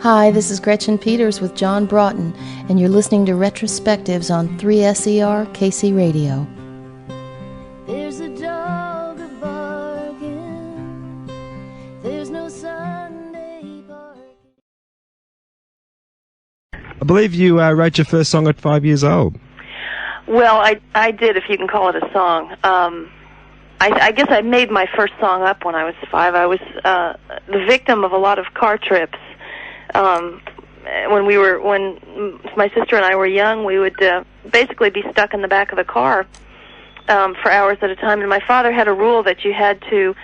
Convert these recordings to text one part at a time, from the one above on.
Hi, this is Gretchen Peters with John Broughton, and you're listening to Retrospectives on 3SER KC Radio. There's a dog a-barking, there's no Sunday parking. I believe you wrote your first song at 5 years old. Well, I did, if you can call it a song. I guess I made my first song up when I was 5. I was the victim of a lot of car trips. When my sister and I were young, we would basically be stuck in the back of the car for hours at a time. And my father had a rule that you had to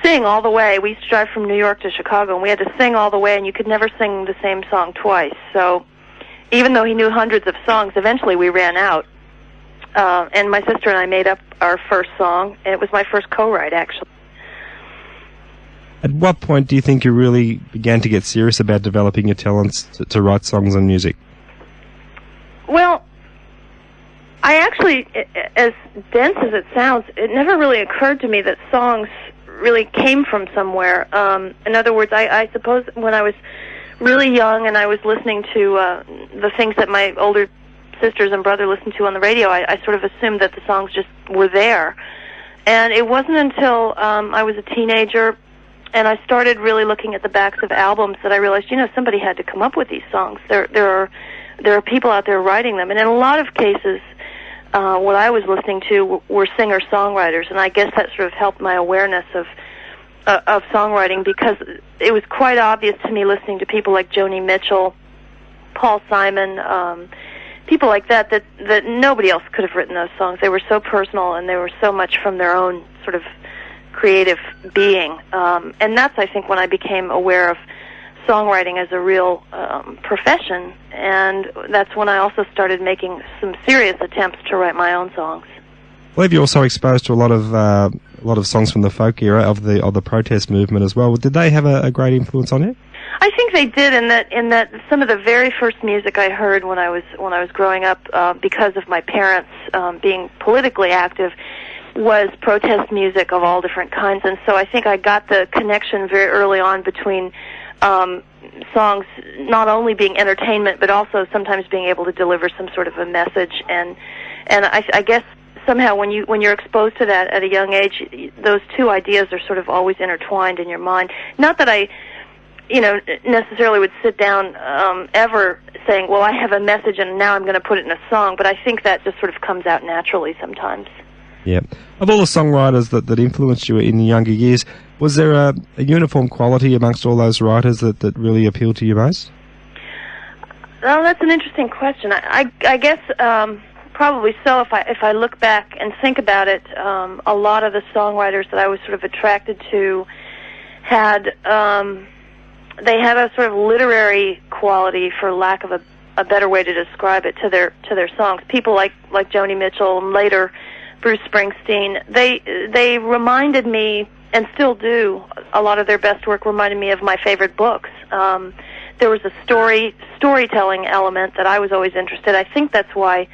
sing all the way. We used to drive from New York to Chicago, and we had to sing all the way, and you could never sing the same song twice. So even though he knew hundreds of songs, eventually we ran out. And my sister and I made up our first song, and it was my first co-write, actually. At what point do you think you really began to get serious about developing your talents to write songs and music? Well, I actually, as dense as it sounds, it never really occurred to me that songs really came from somewhere. In other words, I suppose when I was really young and I was listening to the things that my older sisters and brother listened to on the radio, I sort of assumed that the songs just were there. And it wasn't until I was a teenager and I started really looking at the backs of albums that I realized, somebody had to come up with these songs. There are people out there writing them, and in a lot of cases, what I was listening to were singer-songwriters, and I guess that sort of helped my awareness of songwriting, because it was quite obvious to me listening to people like Joni Mitchell, Paul Simon, people like that nobody else could have written those songs. They were so personal, and they were so much from their own sort of creative being. And that's, I think, when I became aware of songwriting as a real profession, and that's when I also started making some serious attempts to write my own songs. I believe you're also exposed to a lot of songs from the folk era of the protest movement as well. Did they have a great influence on you? I think they did, in that some of the very first music I heard when I was growing up, because of my parents being politically active, was protest music of all different kinds. And so I think I got the connection very early on between songs not only being entertainment, but also sometimes being able to deliver some sort of a message. And I guess somehow when you're exposed to that at a young age, those two ideas are sort of always intertwined in your mind. Not that I necessarily would sit down ever saying, well, I have a message and now I'm going to put it in a song, but I think that just sort of comes out naturally sometimes. Yeah. Of all the songwriters that influenced you in the younger years, was there a uniform quality amongst all those writers that really appealed to you most? Well, that's an interesting question. I guess probably so. If I look back and think about it, a lot of the songwriters that I was sort of attracted to had they had a sort of literary quality, for lack of a better way to describe it, to their songs. People like Joni Mitchell and later Bruce Springsteen, they reminded me, and still do, a lot of their best work reminded me of my favorite books. There was a storytelling element that I was always interested in. I think that's why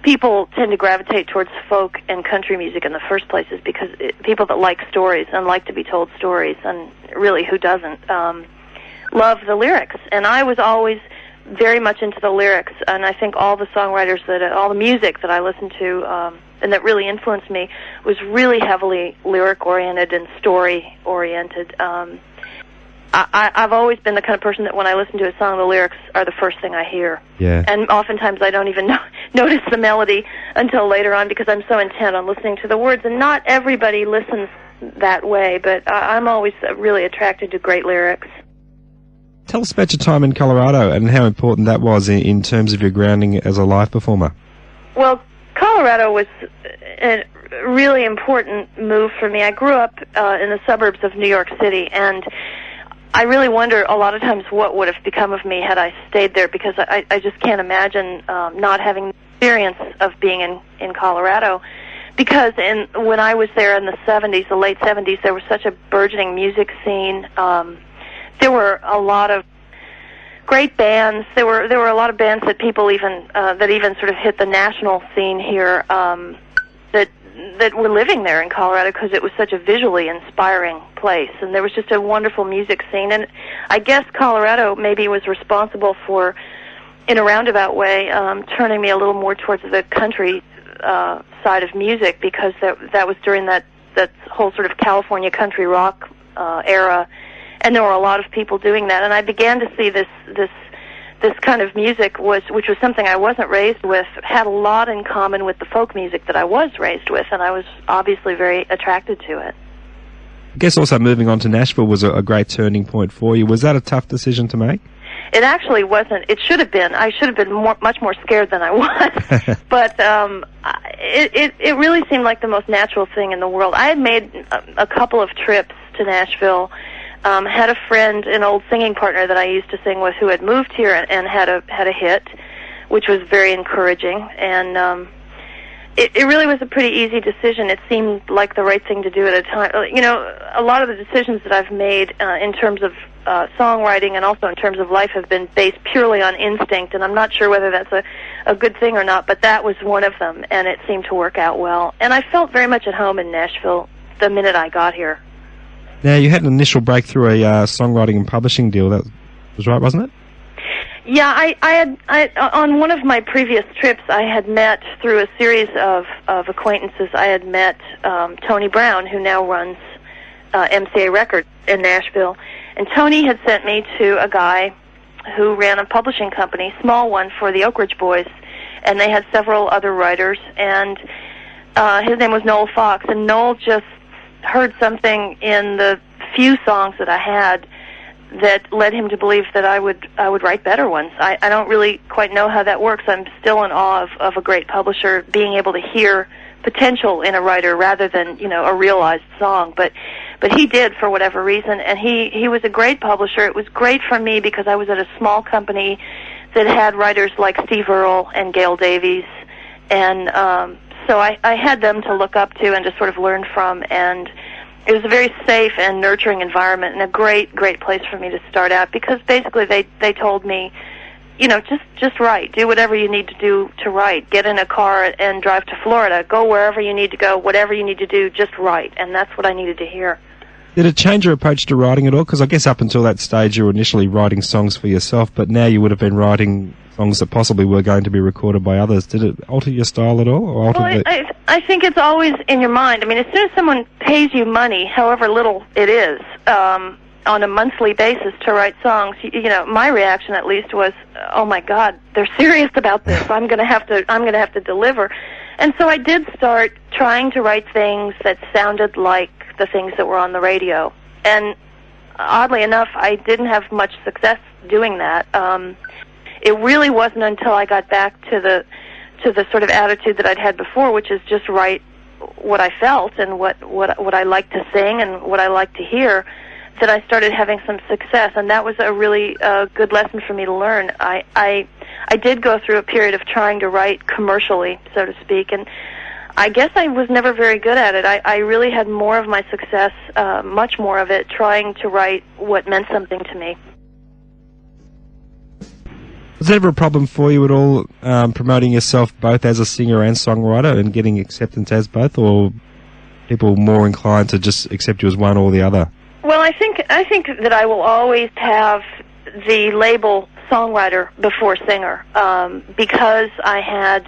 people tend to gravitate towards folk and country music in the first place, is because people that like stories and like to be told stories, and really, who doesn't, love the lyrics. And I was always very much into the lyrics, and I think all the songwriters all the music that I listened to, and that really influenced me, was really heavily lyric-oriented and story-oriented. I've always been the kind of person that when I listen to a song, the lyrics are the first thing I hear. Yeah. And oftentimes I don't even notice the melody until later on, because I'm so intent on listening to the words. And not everybody listens that way, but I'm always really attracted to great lyrics. Tell us about your time in Colorado and how important that was in terms of your grounding as a live performer. Well, Colorado was a really important move for me. I grew up in the suburbs of New York City, and I really wonder a lot of times what would have become of me had I stayed there, because I just can't imagine not having the experience of being in Colorado. Because when I was there in the 70s, the late 70s, there was such a burgeoning music scene. There were a lot of great bands. There were a lot of bands that people even sort of hit the national scene here. That that were living there in Colorado because it was such a visually inspiring place, and there was just a wonderful music scene. And I guess Colorado maybe was responsible for, in a roundabout way, turning me a little more towards the country side of music, because that was during that whole sort of California country rock era, and there were a lot of people doing that. And I began to see this kind of music, which was something I wasn't raised with, had a lot in common with the folk music that I was raised with, and I was obviously very attracted to it. I guess also moving on to Nashville was a great turning point for you. Was that a tough decision to make? It actually wasn't. It should have been. I should have been much more scared than I was. But it really seemed like the most natural thing in the world. I had made a couple of trips to Nashville. Had a friend, an old singing partner that I used to sing with, who had moved here and had a hit, which was very encouraging. And it really was a pretty easy decision. It seemed like the right thing to do at a time. You know, a lot of the decisions that I've made in terms of songwriting and also in terms of life have been based purely on instinct, and I'm not sure whether that's a good thing or not, but that was one of them, and it seemed to work out well. And I felt very much at home in Nashville the minute I got here. Now, you had an initial breakthrough, a songwriting and publishing deal. That was right, wasn't it? Yeah, I on one of my previous trips, I had met, through a series of acquaintances, I had met Tony Brown, who now runs MCA Records in Nashville. And Tony had sent me to a guy who ran a publishing company, small one, for the Oak Ridge Boys, and they had several other writers, and his name was Noel Fox, and Noel just heard something in the few songs that I had that led him to believe that I would write better ones. I don't really quite know how that works. I'm still in awe of a great publisher being able to hear potential in a writer rather than, you know, a realized song. But he did, for whatever reason, and he was a great publisher. It was great for me because I was at a small company that had writers like Steve Earle and Gail Davies, and so I had them to look up to and to sort of learn from, and it was a very safe and nurturing environment and a great place for me to start out, because basically they told me, you know, just write. Do whatever you need to do to write. Get in a car and drive to Florida. Go wherever you need to go. Whatever you need to do, just write. And that's what I needed to hear. Did it change your approach to writing at all? Because I guess up until that stage you were initially writing songs for yourself, but now you would have been writing songs that possibly were going to be recorded by others. Did it alter your style at all? Or alter I think it's always in your mind. I mean, as soon as someone pays you money, however little it is, on a monthly basis to write songs, you know, my reaction at least was, oh my God, they're serious about this. I'm going to have to deliver. And so I did start trying to write things that sounded like the things that were on the radio. And oddly enough, I didn't have much success doing that. It really wasn't until I got back to the sort of attitude that I'd had before, which is just write what I felt and what I liked to sing and what I liked to hear, that I started having some success. And that was a really good lesson for me to learn. I did go through a period of trying to write commercially, so to speak, and I guess I was never very good at it. I really had more of my success, much more of it, trying to write what meant something to me. Was there ever a problem for you at all promoting yourself both as a singer and songwriter and getting acceptance as both, or people more inclined to just accept you as one or the other? Well, I think that I will always have the label songwriter before singer, because I had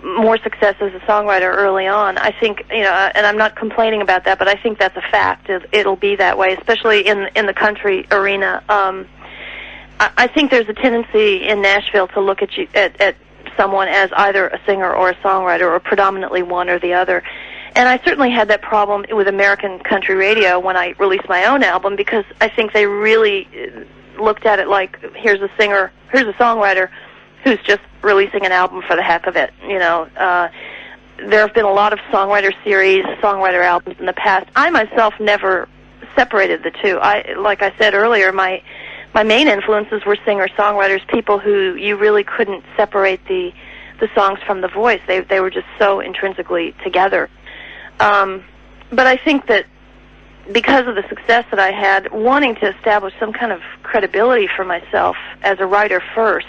more success as a songwriter early on. I think, you know, and I'm not complaining about that, but I think that's a fact. It'll be that way, especially in the country arena. I think there's a tendency in Nashville to look at someone as either a singer or a songwriter, or predominantly one or the other. And I certainly had that problem with American country radio when I released my own album, because I think they really looked at it like, here's a singer, here's a songwriter who's just releasing an album for the heck of it. You know, there have been a lot of songwriter series, songwriter albums in the past. I myself never separated the two. Like I said earlier, my main influences were singer-songwriters, people who you really couldn't separate the songs from the voice. They were just so intrinsically together. But I think that because of the success that I had, wanting to establish some kind of credibility for myself as a writer first,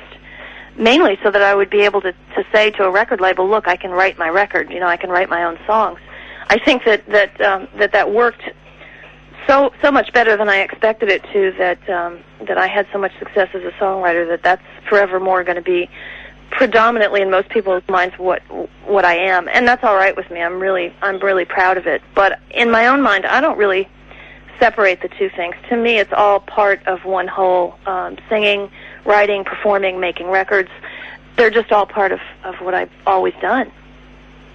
mainly so that I would be able to say to a record label, look, I can write my record, I can write my own songs. I think that worked so much better than I expected it to, that I had so much success as a songwriter, that's forevermore going to be predominantly in most people's minds what I am, and that's all right with me. I'm really proud of it. But in my own mind, I don't really separate the two things. To me, it's all part of one whole. Singing, writing, performing, making records, they're just all part of what I've always done.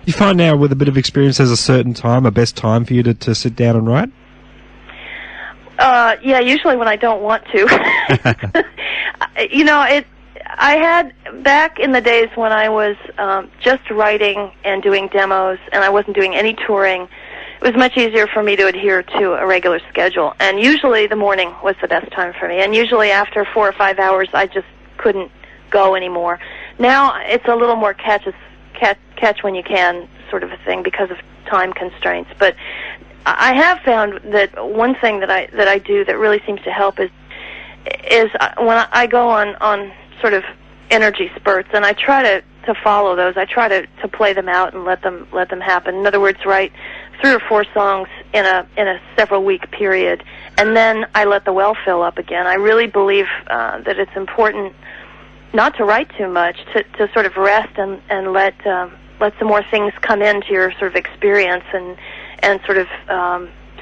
You find now with a bit of experience there's a certain time, a best time for you to sit down and write? Yeah, usually when I don't want to. I had, back in the days when I was just writing and doing demos and I wasn't doing any touring, it was much easier for me to adhere to a regular schedule. And usually the morning was the best time for me. And usually after 4 or 5 hours, I just couldn't go anymore. Now it's a little more catch when you can sort of a thing because of time constraints. But I have found that one thing that I do that really seems to help is when I go on sort of energy spurts, and I try to follow those. I try to play them out and let them happen. In other words, write 3 or 4 songs in a several week period, and then I let the well fill up again. I really believe that it's important not to write too much, to sort of rest and let some more things come into your sort of experience and sort of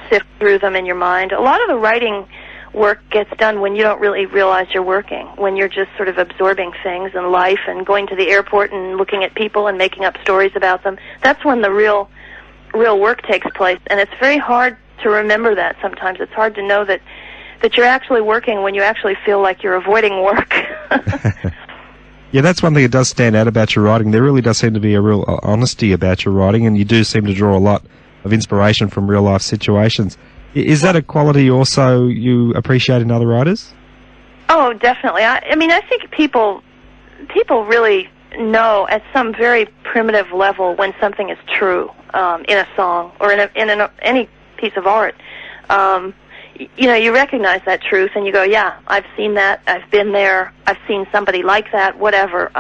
sift through them in your mind. A lot of the writing work gets done when you don't really realize you're working, when you're just sort of absorbing things and life and going to the airport and looking at people and making up stories about them. That's when the real work takes place, and it's very hard to remember that sometimes. It's hard to know that you're actually working when you actually feel like you're avoiding work. Yeah, that's one thing that does stand out about your writing. There really does seem to be a real honesty about your writing, and you do seem to draw a lot of inspiration from real-life situations. Is that a quality also you appreciate in other writers? Oh, definitely. I mean, I think people really know at some very primitive level when something is true in a song or in any piece of art. You recognize that truth and you go, yeah, I've seen that, I've been there, I've seen somebody like that, whatever.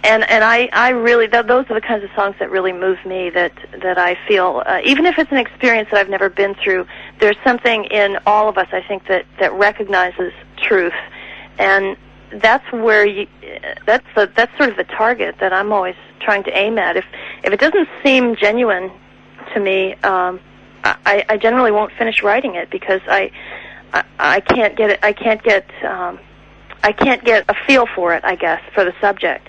And I really, those are the kinds of songs that really move me, that I feel, even if it's an experience that I've never been through, there's something in all of us, I think, that recognizes truth. And that's where that's sort of the target that I'm always trying to aim at. If it doesn't seem genuine to me, I generally won't finish writing it because I can't get it. I can't get a feel for it, I guess, for the subject.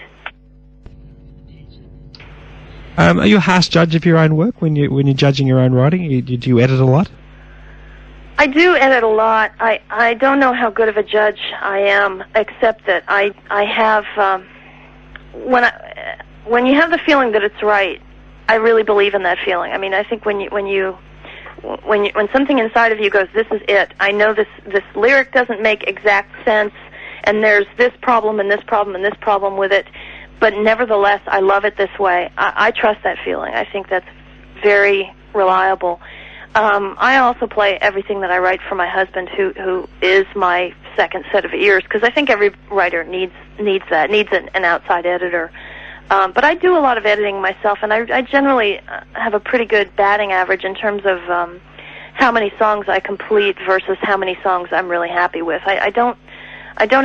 Are you a harsh judge of your own work when you're judging your own writing? Do you edit a lot? I do edit a lot. I don't know how good of a judge I am, except that I have when you have the feeling that it's right, I really believe in that feeling. I mean, I think when something inside of you goes, this is it. I know this lyric doesn't make exact sense, and there's this problem and this problem and this problem with it. But nevertheless, I love it this way. I trust that feeling. I think that's very reliable. I also play everything that I write for my husband, who is my second set of ears, because I think every writer needs that, needs an outside editor. But I do a lot of editing myself, and I generally have a pretty good batting average in terms of how many songs I complete versus how many songs I'm really happy with. I don't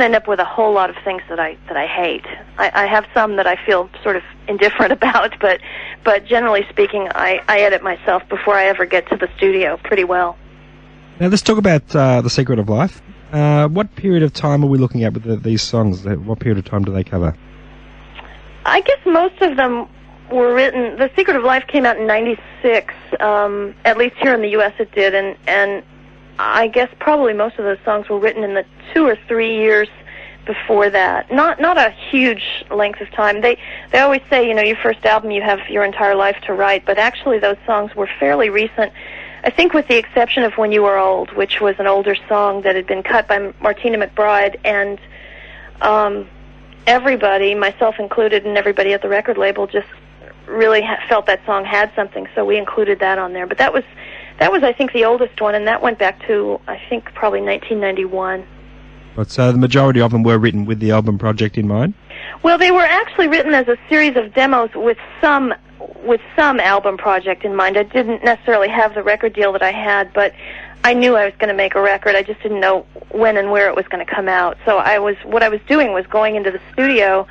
end up with a whole lot of things that I hate. I have some that I feel sort of indifferent about, but generally speaking, I edit myself before I ever get to the studio pretty well. Now let's talk about The Secret of Life. What period of time are we looking at with these songs? What period of time do they cover? I guess most of them were written. The Secret of Life came out in '96, at least here in the U.S. it did, and I guess probably most of those songs were written in the 2 or 3 years before that. Not a huge length of time. They always say, your first album, you have your entire life to write, but actually those songs were fairly recent. I think with the exception of When You Were Old, which was an older song that had been cut by Martina McBride, and everybody, myself included, and everybody at the record label just really felt that song had something, so we included that on there. But that was, I think, the oldest one, and that went back to, I think, probably 1991. But so the majority of them were written with the album project in mind? Well, they were actually written as a series of demos with some album project in mind. I didn't necessarily have the record deal that I had, but I knew I was going to make a record. I just didn't know when and where it was going to come out. So what I was doing was going into the studio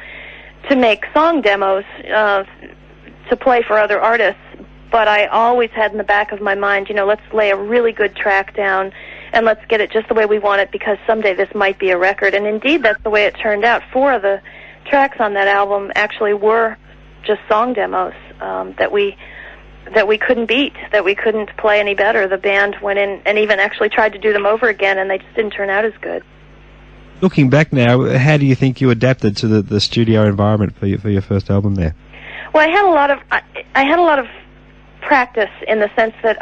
to make song demos to play for other artists. But I always had in the back of my mind, let's lay a really good track down and let's get it just the way we want it, because someday this might be a record. And indeed, that's the way it turned out. 4 of the tracks on that album actually were just song demos that we couldn't beat, that we couldn't play any better. The band went in and even actually tried to do them over again, and they just didn't turn out as good. Looking back now, how do you think you adapted to the studio environment for your first album there? Well, I had a lot of practice in the sense that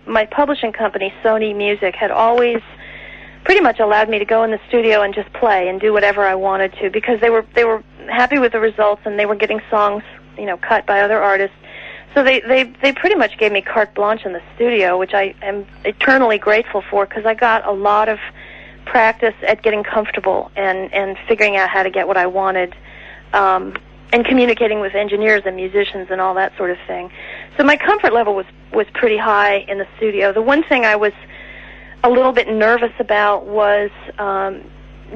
my publishing company, Sony Music, had always pretty much allowed me to go in the studio and just play and do whatever I wanted to, because they were happy with the results, and they were getting songs, cut by other artists. So they pretty much gave me carte blanche in the studio, which I am eternally grateful for, because I got a lot of practice at getting comfortable and figuring out how to get what I wanted, and communicating with engineers and musicians and all that sort of thing. So my comfort level was pretty high in the studio. The one thing I was a little bit nervous about was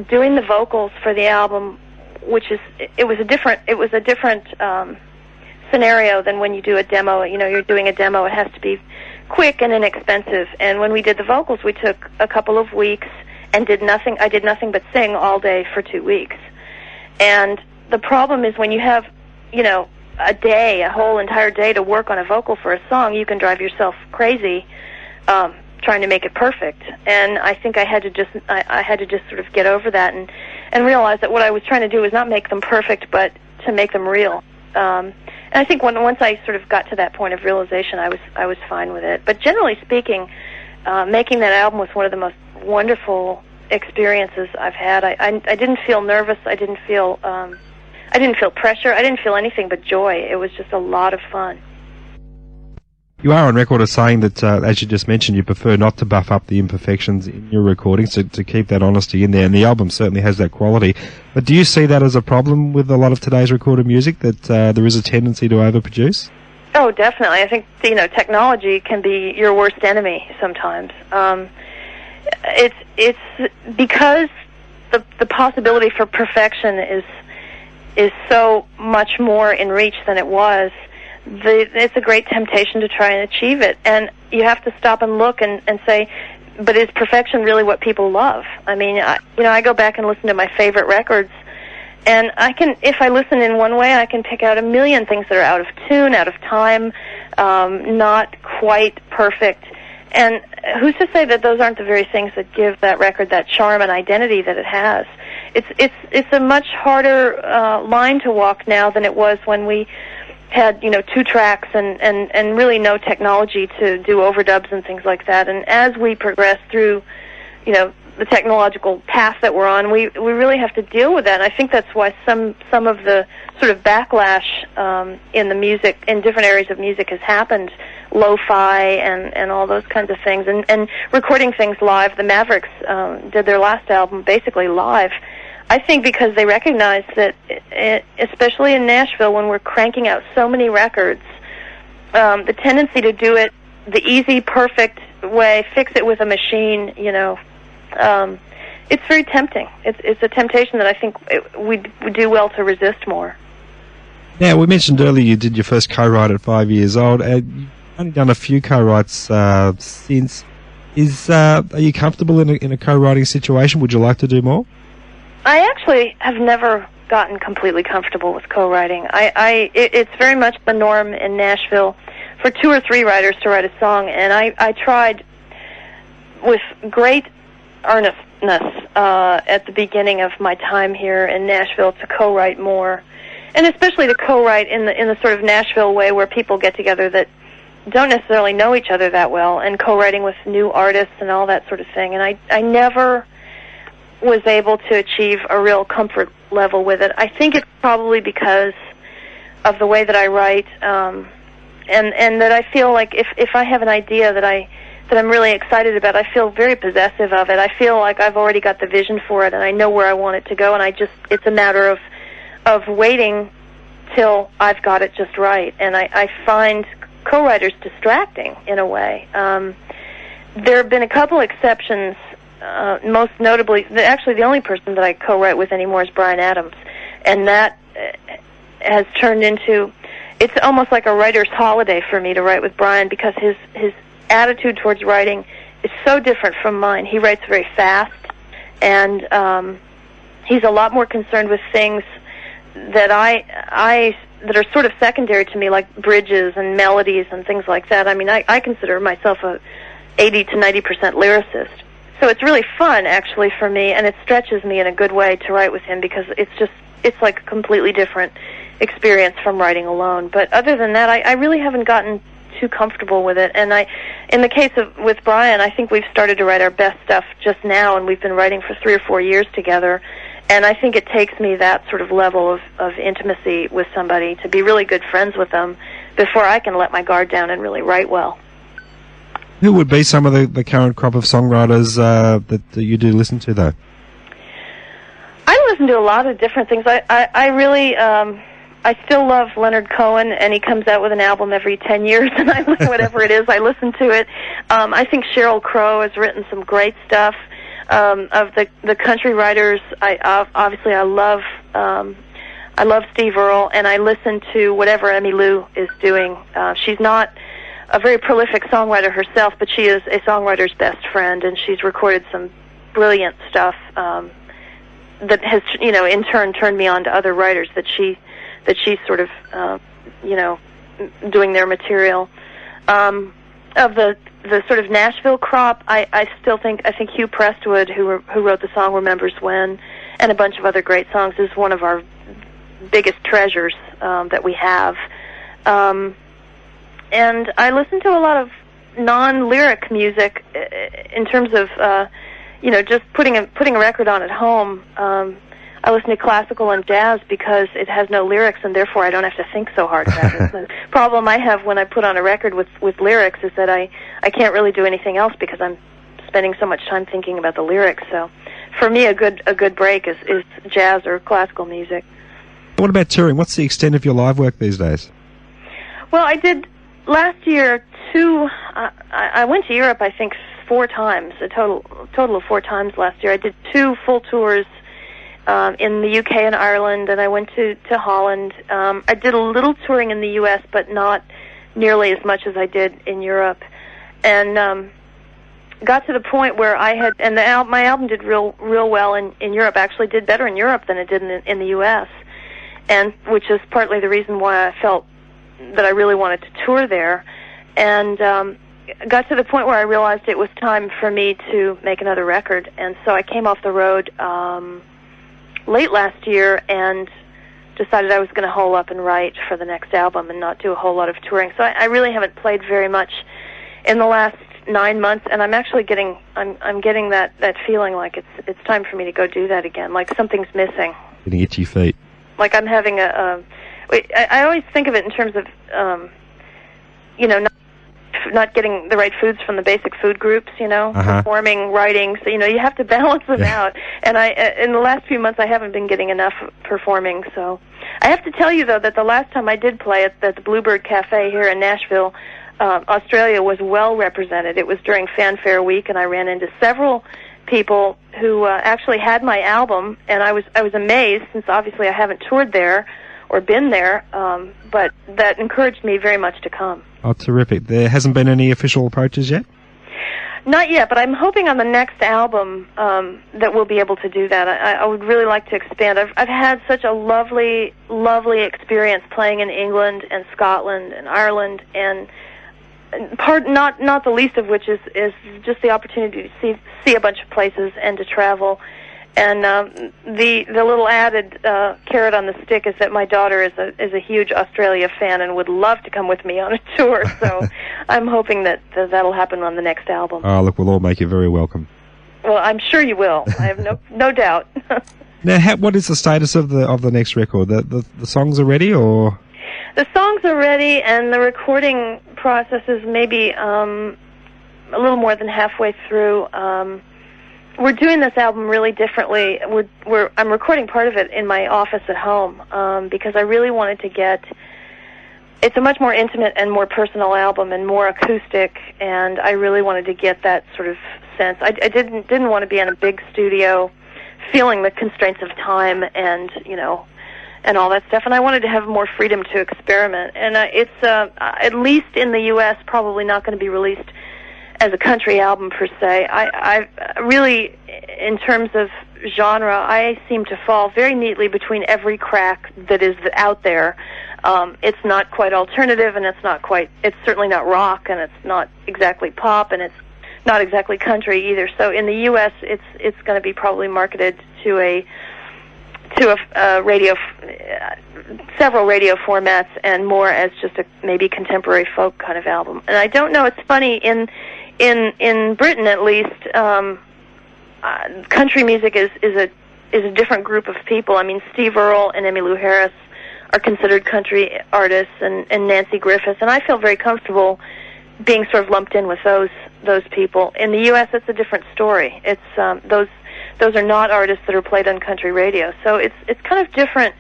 doing the vocals for the album, which it was a different scenario than when you do a demo. You're doing a demo, it has to be quick and inexpensive. And when we did the vocals, we took a couple of weeks and did nothing. I did nothing but sing all day for 2 weeks. And the problem is when you have, a whole entire day to work on a vocal for a song, you can drive yourself crazy trying to make it perfect. And I think I had to just sort of get over that and realize that what I was trying to do was not make them perfect, but to make them real. And I think once I sort of got to that point of realization, I was fine with it. But generally speaking, making that album was one of the most wonderful experiences I've had. I didn't feel nervous. I didn't feel pressure. I didn't feel anything but joy. It was just a lot of fun. You are on record as saying that, as you just mentioned, you prefer not to buff up the imperfections in your recordings, to keep that honesty in there, and the album certainly has that quality. But do you see that as a problem with a lot of today's recorded music, that there is a tendency to overproduce? Oh, definitely. I think, technology can be your worst enemy sometimes. It's because the possibility for perfection is so much more in reach than it was. It's a great temptation to try and achieve it, and you have to stop and look and say, but is perfection really what people love? I mean, I go back and listen to my favorite records, and if I listen in one way, I can pick out a million things that are out of tune, out of time, not quite perfect. And who's to say that those aren't the very things that give that record that charm and identity that it has? It's a much harder line to walk now than it was when we had 2 tracks and really no technology to do overdubs and things like that. And as we progress through the technological path that we're on, we really have to deal with that. And I think that's why some of the sort of backlash in the music, in different areas of music, has happened. Lo-fi and all those kinds of things, and recording things live. The Mavericks did their last album basically live. I think because they recognize that, especially in Nashville, when we're cranking out so many records, the tendency to do it the easy, perfect way, fix it with a machine, it's very tempting. It's a temptation that I think we do well to resist more. Now, we mentioned earlier you did your first co-write at 5 years old. You've only done a few co-writes since. Are you comfortable in a co-writing situation? Would you like to do more? I actually have never gotten completely comfortable with co-writing. It's very much the norm in Nashville for 2 or 3 writers to write a song, and I tried with great earnestness at the beginning of my time here in Nashville to co-write more, and especially to co-write in the sort of Nashville way where people get together that don't necessarily know each other that well, and co-writing with new artists and all that sort of thing. And I never was able to achieve a real comfort level with it. I think it's probably because of the way that I write, and that I feel like if I have an idea that I that I'm really excited about. I feel very possessive of it. I feel like I've already got the vision for it, and I know where I want it to go, and it's a matter of waiting till I've got it just right. And I find co-writers distracting in a way. There have been a couple exceptions, most notably, actually the only person that I co-write with anymore is Bryan Adams, and that has turned into, it's almost like a writer's holiday for me to write with Bryan, because his attitude towards writing is so different from mine. He writes very fast, and he's a lot more concerned with things that that are sort of secondary to me, like bridges and melodies and things like that. I mean, I consider myself a 80 to 90% lyricist. So it's really fun, actually, for me, and it stretches me in a good way to write with him, because it's like a completely different experience from writing alone. But other than that, I really haven't gotten too comfortable with it. And in the case with Bryan, I think we've started to write our best stuff just now, and we've been writing for 3 or 4 years together. And I think it takes me that sort of level of intimacy with somebody to be really good friends with them before I can let my guard down and really write well. Who would be some of the current crop of songwriters that you do listen to, though? I listen to a lot of different things. I really, I still love Leonard Cohen, and he comes out with an album every 10 years, and whatever it is, I listen to it. I think Sheryl Crow has written some great stuff. Of the country writers, I love Steve Earle, and I listen to whatever Emmylou is doing. She's not a very prolific songwriter herself, but she is a songwriter's best friend, and she's recorded some brilliant stuff that has, in turn turned me on to other writers that she's sort of, doing their material. Of the sort of Nashville crop, I think Hugh Prestwood, who wrote the song Remembers When, and a bunch of other great songs, is one of our biggest treasures that we have. And I listen to a lot of non-lyric music in terms of, just putting a record on at home. I listen to classical and jazz because it has no lyrics, and therefore I don't have to think so hard about it. The problem I have when I put on a record with lyrics is that I can't really do anything else because I'm spending so much time thinking about the lyrics. So for me, a good break is jazz or classical music. What about touring? What's the extent of your live work these days? Well, I did last year I went to Europe, I think, 4 times, a total of 4 times last year. I did 2 full tours in the UK and Ireland, and I went to Holland. I did a little touring in the US, but not nearly as much as I did in Europe. And got to the point where my album did real well in Europe. Actually did better in Europe than it did in the US, and which is partly the reason why I felt that I really wanted to tour there. And got to the point where I realized it was time for me to make another record, and so I came off the road late last year and decided I was going to hole up and write for the next album and not do a whole lot of touring. So I really haven't played very much in the last 9 months, and I'm actually getting that feeling like it's time for me to go do that again, like something's missing. Getting itchy feet. Like I'm having I always think of it in terms of not getting the right foods from the basic food groups, performing, writing, so you have to balance them out. And in the last few months I haven't been getting enough performing. So I have to tell you though that the last time I did play at the Bluebird Cafe here in Nashville, Australia was well represented. It was during Fanfare Week, and I ran into several people who actually had my album, and I was amazed, since obviously I haven't toured there or been there, but that encouraged me very much to come. Oh, terrific. There hasn't been any official approaches yet? Not yet, but I'm hoping on the next album that we'll be able to do that. I would really like to expand. I've had such a lovely, lovely experience playing in England and Scotland and Ireland, and not the least of which is just the opportunity to see a bunch of places and to travel. And the little added carrot on the stick is that my daughter is a huge Australia fan and would love to come with me on a tour. So I'm hoping that'll happen on the next album. Oh, look, we'll all make you very welcome. Well, I'm sure you will. I have no doubt. Now, what is the status of the next record? The songs are ready, or? The songs are ready, and the recording process is maybe a little more than halfway through. We're doing this album really differently. I'm recording part of it in my office at home because I really wanted to get. It's a much more intimate and more personal album and more acoustic, and I really wanted to get that sort of sense. I didn't want to be in a big studio, feeling the constraints of time and and all that stuff. And I wanted to have more freedom to experiment. And it's at least in the U.S. probably not going to be released as a country album per se. I really, in terms of genre, I seem to fall very neatly between every crack that is out there. It's not quite alternative, and it's certainly not rock, and it's not exactly pop, and it's not exactly country either. So in the U.S., it's going to be probably marketed to a radio, several radio formats, and more as just a maybe contemporary folk kind of album. And I don't know. It's funny in Britain, at least, country music is a different group of people. I mean, Steve Earle and Emmylou Harris are considered country artists, and Nancy Griffith, and I feel very comfortable being sort of lumped in with those people. In the U.S., it's a different story. It's those are not artists that are played on country radio, so it's kind of different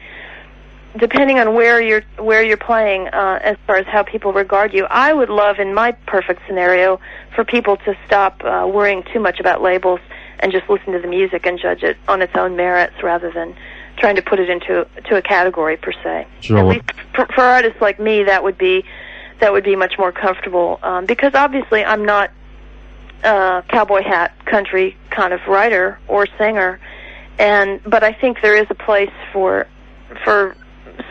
depending on where you're playing as far as how people regard you. I would love, in my perfect scenario, for people to stop worrying too much about labels and just listen to the music and judge it on its own merits rather than trying to put it into a category per se. Sure. At least for artists like me, that would be much more comfortable because obviously I'm not cowboy hat country kind of writer or singer, but I think there is a place for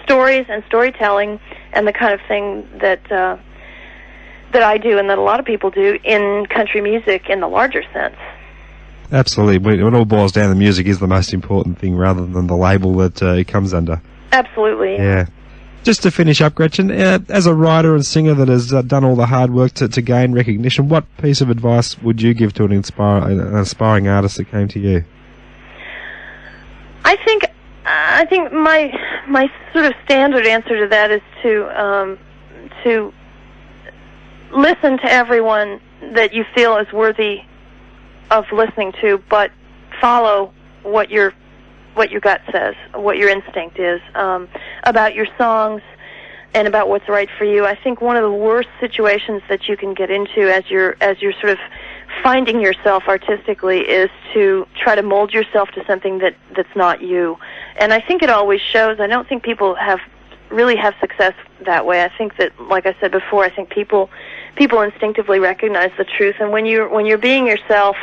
stories and storytelling and the kind of thing that I do and that a lot of people do in country music in the larger sense. Absolutely. When it all boils down, the music is the most important thing rather than the label that it comes under. Absolutely. Yeah. Just to finish up, Gretchen, as a writer and singer that has done all the hard work to gain recognition, what piece of advice would you give to an aspiring artist that came to you? I think my sort of standard answer to that is to listen to everyone that you feel is worthy of listening to, but follow what your gut says, what your instinct is about your songs and about what's right for you. I think one of the worst situations that you can get into as you're sort of finding yourself artistically is to try to mold yourself to something that's not you. And I think it always shows. I don't think people really have success that way. I think that, like I said before, I think people instinctively recognize the truth, and when you're being yourself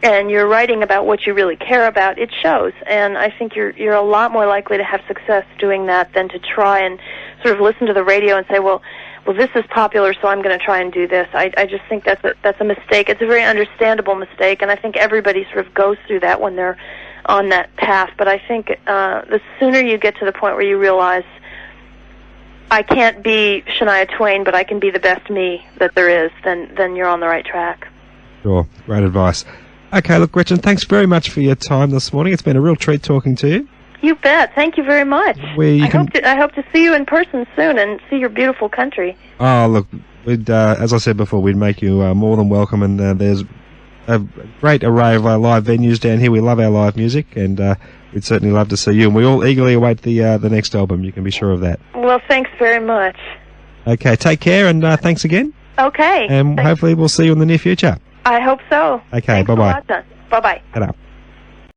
and you're writing about what you really care about, it shows. And I think you're a lot more likely to have success doing that than to try and sort of listen to the radio and say, well, this is popular, so I'm going to try and do this. I just think that's a mistake. It's a very understandable mistake, and I think everybody sort of goes through that when they're on that path. But I think the sooner you get to the point where you realize, I can't be Shania Twain, but I can be the best me that there is, then you're on the right track. Sure. Great advice. Okay, look, Gretchen, thanks very much for your time this morning. It's been a real treat talking to you. You bet. Thank you very much. I hope to see you in person soon and see your beautiful country. Oh, look, as I said before, we'd make you more than welcome, and there's a great array of live venues down here. We love our live music, and we'd certainly love to see you, and we all eagerly await the next album. You can be sure of that. Well, thanks very much. Okay, take care, and thanks again. Okay. And hopefully we'll see you in the near future. I hope so. Okay, bye-bye. Bye-bye. Ta-da.